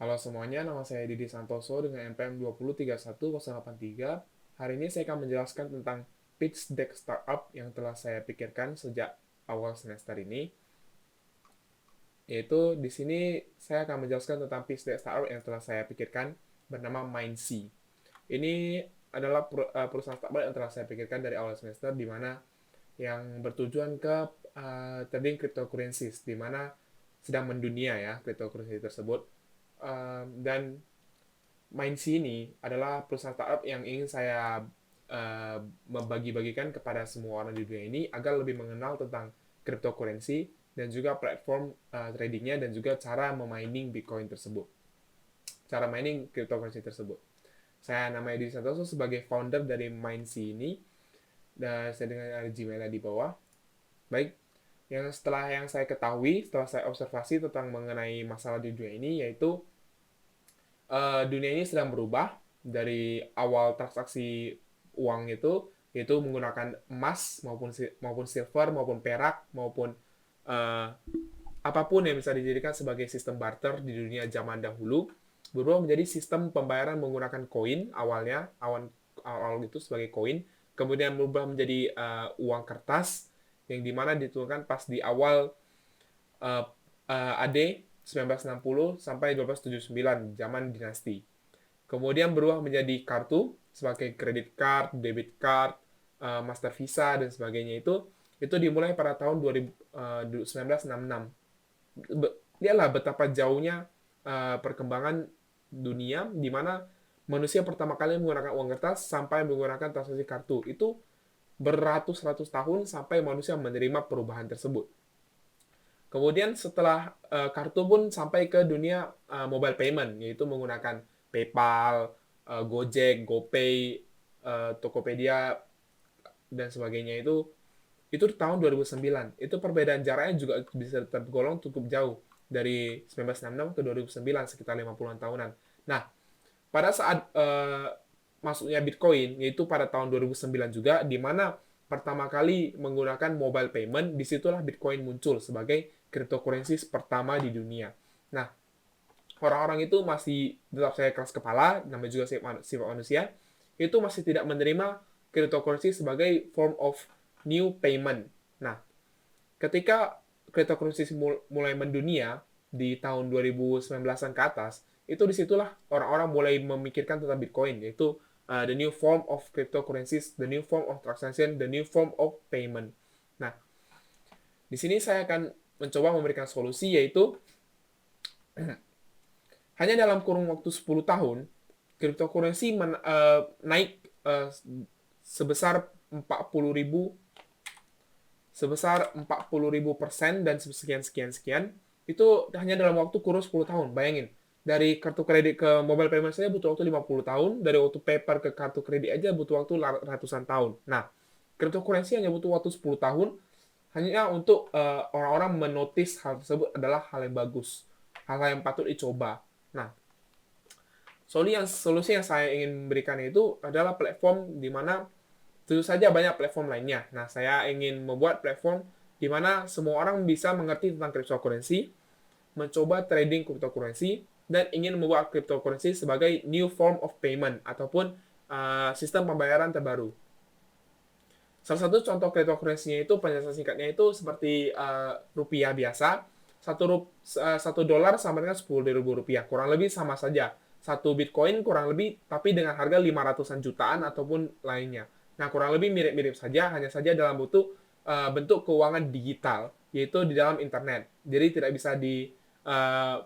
Halo semuanya, nama saya Didi Santoso dengan NPM 2031083. Hari ini saya akan menjelaskan tentang pitch deck startup yang telah saya pikirkan sejak awal semester ini. Yaitu di sini saya akan menjelaskan tentang pitch deck startup yang telah saya pikirkan bernama Mindsea. Ini adalah perusahaan startup yang telah saya pikirkan dari awal semester, di mana yang bertujuan ke trading cryptocurrencies, di mana sedang mendunia ya cryptocurrency tersebut. Dan Mindsea ini adalah perusahaan startup yang ingin saya membagi-bagikan kepada semua orang di dunia ini agar lebih mengenal tentang cryptocurrency dan juga platform tradingnya dan juga cara memining Bitcoin tersebut. Cara mining cryptocurrency tersebut. Saya namanya Edi Santoso sebagai founder dari Mindsea ini dan saya dengan ada Gmail di bawah. Baik, yang saya ketahui, setelah saya observasi tentang mengenai masalah di dunia ini, yaitu dunia ini sedang berubah dari awal transaksi uang itu, yaitu menggunakan emas maupun silver maupun perak maupun uh, apapun yang bisa dijadikan sebagai sistem barter di dunia zaman dahulu, berubah menjadi sistem pembayaran menggunakan koin awal itu sebagai koin, kemudian berubah menjadi uang kertas yang dimana dituliskan pas di awal uh, AD 1960 sampai 1279 zaman dinasti. Kemudian berubah menjadi kartu sebagai credit card, debit card, master visa dan sebagainya itu dimulai pada tahun 1966. Lihatlah betapa jauhnya perkembangan dunia di mana manusia pertama kali menggunakan uang kertas sampai menggunakan transaksi kartu. Itu beratus-ratus tahun sampai manusia menerima perubahan tersebut. Kemudian setelah kartu pun sampai ke dunia mobile payment, yaitu menggunakan PayPal, Gojek, GoPay, Tokopedia, dan sebagainya itu tahun 2009. Itu perbedaan jaraknya juga bisa tergolong cukup jauh dari 1966 ke 2009, sekitar 50-an tahunan. Nah, pada saat masuknya Bitcoin, yaitu pada tahun 2009 juga, di mana pertama kali menggunakan mobile payment, disitulah Bitcoin muncul sebagai cryptocurrency pertama di dunia. Nah, orang-orang itu masih, tetap saya keras kepala, namanya juga sifat manusia, itu masih tidak menerima cryptocurrency sebagai form of new payment. Nah, ketika cryptocurrency mulai mendunia di tahun 2019-an ke atas, itu disitulah orang-orang mulai memikirkan tentang Bitcoin, yaitu the new form of cryptocurrencies, the new form of transaction, the new form of payment. Nah, di sini saya akan mencoba memberikan solusi, yaitu hanya dalam kurun waktu 10 tahun, cryptocurrency naik sebesar 40.000% dan sekian itu hanya dalam waktu kurun 10 tahun. Bayangin, dari kartu kredit ke mobile payment saja butuh waktu 50 tahun, dari waktu paper ke kartu kredit aja butuh waktu ratusan tahun. Nah, cryptocurrency hanya butuh waktu 10 tahun hanya untuk orang-orang menotis hal tersebut adalah hal yang bagus, hal-hal yang patut dicoba. Nah, solusi yang saya ingin berikan itu adalah platform di mana tentu saja banyak platform lainnya. Nah, saya ingin membuat platform di mana semua orang bisa mengerti tentang cryptocurrency, mencoba trading cryptocurrency, dan ingin membuat cryptocurrency sebagai new form of payment ataupun sistem pembayaran terbaru. Salah satu contoh cryptocurrency-nya itu penjelasan singkatnya itu seperti rupiah biasa. Satu dolar sama dengan 10.000 rupiah. Kurang lebih sama saja. Satu Bitcoin kurang lebih, tapi dengan harga 500-an jutaan ataupun lainnya. Nah, kurang lebih mirip-mirip saja, hanya saja dalam bentuk keuangan digital, yaitu di dalam internet. Jadi tidak bisa di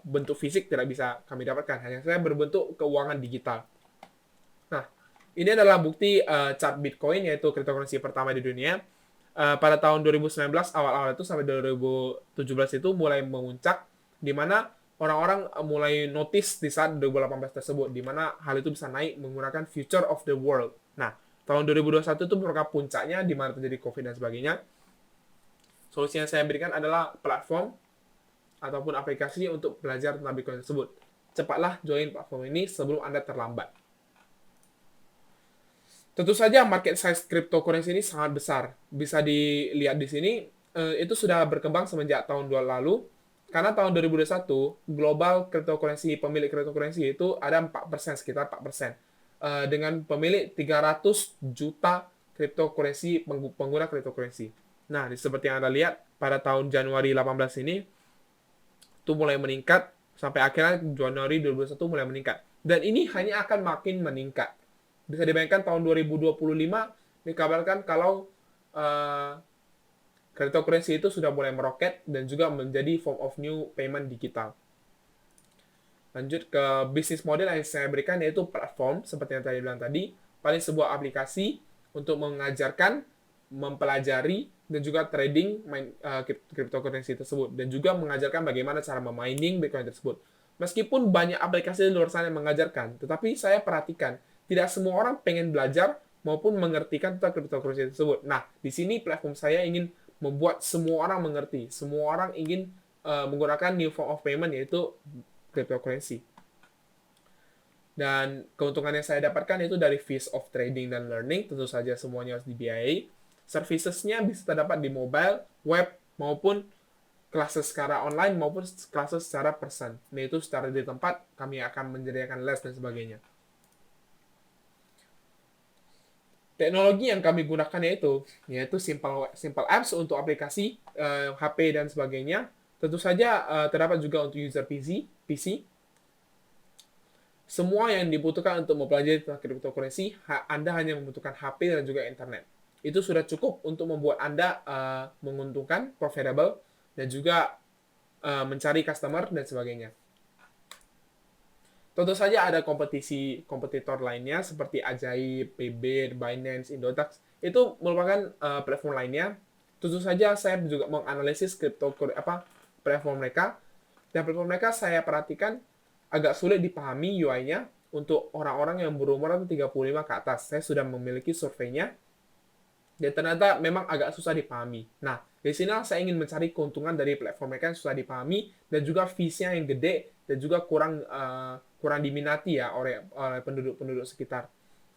bentuk fisik, tidak bisa kami dapatkan. Hanya saja berbentuk keuangan digital. Nah, ini adalah bukti chart Bitcoin, yaitu cryptocurrency pertama di dunia. Pada tahun 2019 awal-awal itu sampai 2017 itu mulai memuncak, di mana orang-orang mulai notice di saat 2018 tersebut, di mana hal itu bisa naik menggunakan future of the world. Nah, tahun 2021 itu merupakan puncaknya, di mana terjadi COVID dan sebagainya. Solusi yang saya berikan adalah platform ataupun aplikasi untuk belajar tentang Bitcoin tersebut. Cepatlah join platform ini sebelum Anda terlambat. Tentu saja market size cryptocurrency ini sangat besar. Bisa dilihat di sini, itu sudah berkembang semenjak tahun 2 lalu, Karena tahun 2021, global cryptocurrency, pemilik cryptocurrency itu ada 4%, sekitar 4%. Dengan pemilik 300 juta cryptocurrency, pengguna cryptocurrency. Nah, seperti yang Anda lihat, pada tahun Januari 18 ini, itu mulai meningkat, sampai akhirnya Januari 2021 mulai meningkat. Dan ini hanya akan makin meningkat. Bisa dibayangkan tahun 2025, dikabarkan kalau cryptocurrency itu sudah mulai meroket dan juga menjadi form of new payment digital. Lanjut ke bisnis model yang saya berikan, yaitu platform, seperti yang tadi bilang tadi, paling sebuah aplikasi untuk mengajarkan, mempelajari, dan juga trading cryptocurrency tersebut. Dan juga mengajarkan bagaimana cara memining Bitcoin tersebut. Meskipun banyak aplikasi di luar sana yang mengajarkan, tetapi saya perhatikan, tidak semua orang pengen belajar maupun mengertikan tentang cryptocurrency tersebut. Nah, di sini platform saya ingin membuat semua orang mengerti. Semua orang ingin menggunakan new form of payment, yaitu cryptocurrency. Dan keuntungan yang saya dapatkan itu dari fees of trading dan learning. Tentu saja semuanya harus dibiayai. Servicesnya bisa terdapat di mobile, web, maupun classes secara online maupun classes secara person. Nah, itu secara di tempat kami akan menyediakan les dan sebagainya. Teknologi yang kami gunakan yaitu simple apps untuk aplikasi HP dan sebagainya. Tentu saja terdapat juga untuk user PC. Semua yang dibutuhkan untuk mempelajari tentang cryptocurrency, Anda hanya membutuhkan HP dan juga internet. Itu sudah cukup untuk membuat Anda menguntungkan, profitable, dan juga mencari customer dan sebagainya. Tentu saja ada kompetitor lainnya seperti Ajaib, Bybit, Binance, Indodax. Itu merupakan platform lainnya. Tentu saja saya juga menganalisis platform mereka. Dan platform mereka saya perhatikan agak sulit dipahami UI-nya untuk orang-orang yang berumur 35 ke atas. Saya sudah memiliki surveinya. Dan ternyata memang agak susah dipahami. Nah, di sini saya ingin mencari keuntungan dari platform mereka yang susah dipahami dan juga fees-nya yang gede dan juga kurang diminati ya oleh penduduk-penduduk sekitar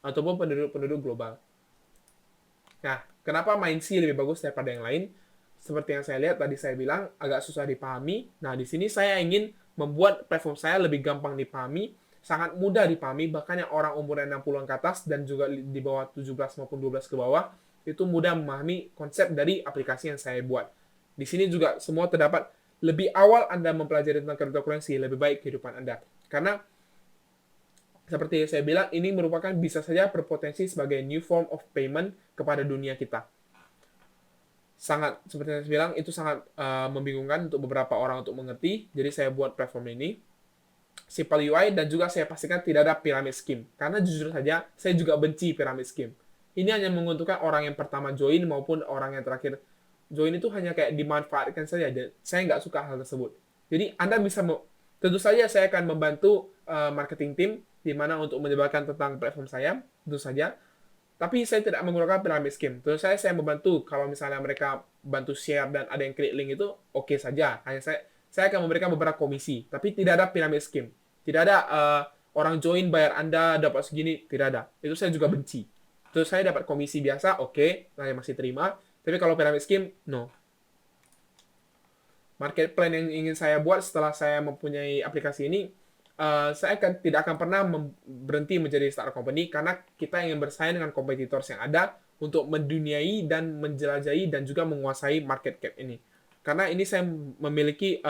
ataupun penduduk-penduduk global. Nah, kenapa MindSea lebih bagus daripada yang lain? Seperti yang saya lihat tadi saya bilang agak susah dipahami. Nah, di sini saya ingin membuat platform saya lebih gampang dipahami, sangat mudah dipahami, bahkan yang orang umur 60-an ke atas dan juga di bawah 17 maupun 12 ke bawah itu mudah memahami konsep dari aplikasi yang saya buat. Di sini juga semua terdapat lebih awal Anda mempelajari tentang cryptocurrency, lebih baik kehidupan Anda. Karena seperti yang saya bilang, ini merupakan bisa saja berpotensi sebagai new form of payment kepada dunia kita. Sangat, seperti yang saya bilang, itu sangat membingungkan untuk beberapa orang untuk mengerti. Jadi saya buat platform ini. Simple UI dan juga saya pastikan tidak ada pyramid scheme. Karena jujur saja, saya juga benci pyramid scheme. Ini hanya menguntungkan orang yang pertama join maupun orang yang terakhir join itu hanya kayak dimanfaatkan saja. Saya nggak suka hal tersebut. Jadi Anda bisa, tentu saja saya akan membantu marketing team di mana untuk menyebarkan tentang platform saya, tentu saja. Tapi saya tidak menggunakan pyramid scheme. Tentu saja saya membantu kalau misalnya mereka bantu share dan ada yang klik link itu oke saja. Hanya saya akan memberikan beberapa komisi. Tapi tidak ada pyramid scheme. Tidak ada orang join bayar Anda dapat segini, tidak ada. Itu saya juga benci. Terus saya dapat komisi biasa, oke, saya masih terima. Tapi kalau pyramid scheme, no. Market plan yang ingin saya buat setelah saya mempunyai aplikasi ini, saya tidak akan pernah berhenti menjadi startup company karena kita ingin bersaing dengan kompetitor yang ada untuk menduniai dan menjelajahi dan juga menguasai market cap ini. Karena ini saya memiliki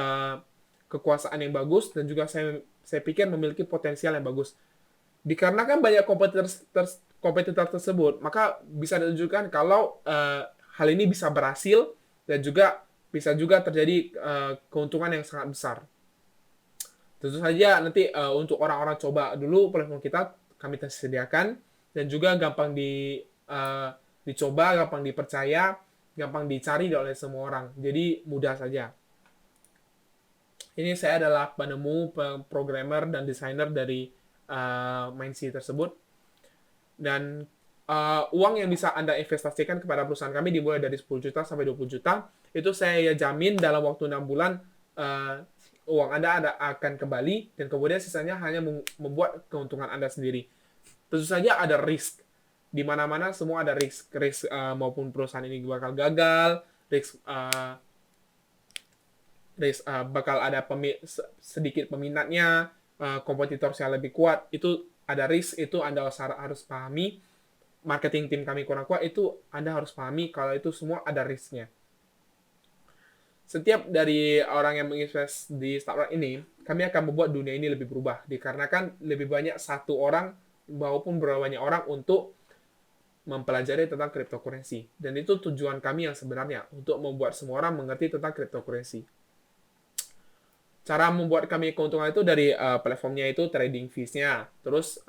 kekuasaan yang bagus dan juga saya pikir memiliki potensial yang bagus. Dikarenakan banyak kompetitor tersebut, maka bisa ditunjukkan kalau hal ini bisa berhasil dan juga bisa juga terjadi keuntungan yang sangat besar. Tentu saja nanti untuk orang-orang coba dulu platform kita kami sediakan dan juga gampang dicoba, gampang dipercaya, gampang dicari oleh semua orang. Jadi mudah saja. Ini saya adalah penemu, programmer dan desainer dari MindSea tersebut. Dan uang yang bisa Anda investasikan kepada perusahaan kami dimulai dari 10 juta sampai 20 juta. Itu saya jamin dalam waktu 6 bulan uang Anda akan kembali dan kemudian sisanya hanya membuat keuntungan Anda sendiri. Tentu saja ada risk. Di mana-mana semua ada risk maupun perusahaan ini bakal gagal, risk bakal ada sedikit peminatnya, kompetitor yang lebih kuat, itu ada risk, itu Anda harus pahami. Marketing tim kami kurang kuat, itu Anda harus pahami kalau itu semua ada risknya. Setiap dari orang yang menginvest di startup ini, kami akan membuat dunia ini lebih berubah. Dikarenakan lebih banyak satu orang maupun berapa banyak orang untuk mempelajari tentang cryptocurrency. Dan itu tujuan kami yang sebenarnya, untuk membuat semua orang mengerti tentang cryptocurrency. Cara membuat kami keuntungan itu dari platformnya itu trading fees-nya, terus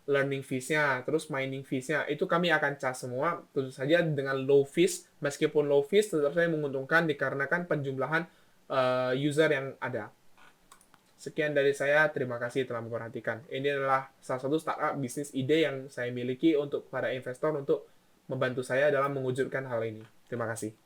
learning fees-nya, terus mining fees-nya. Itu kami akan cas semua, tentu saja dengan low fees. Meskipun low fees, tetap saja menguntungkan dikarenakan penjumlahan user yang ada. Sekian dari saya, terima kasih telah memperhatikan. Ini adalah salah satu startup bisnis ide yang saya miliki untuk para investor untuk membantu saya dalam mewujudkan hal ini. Terima kasih.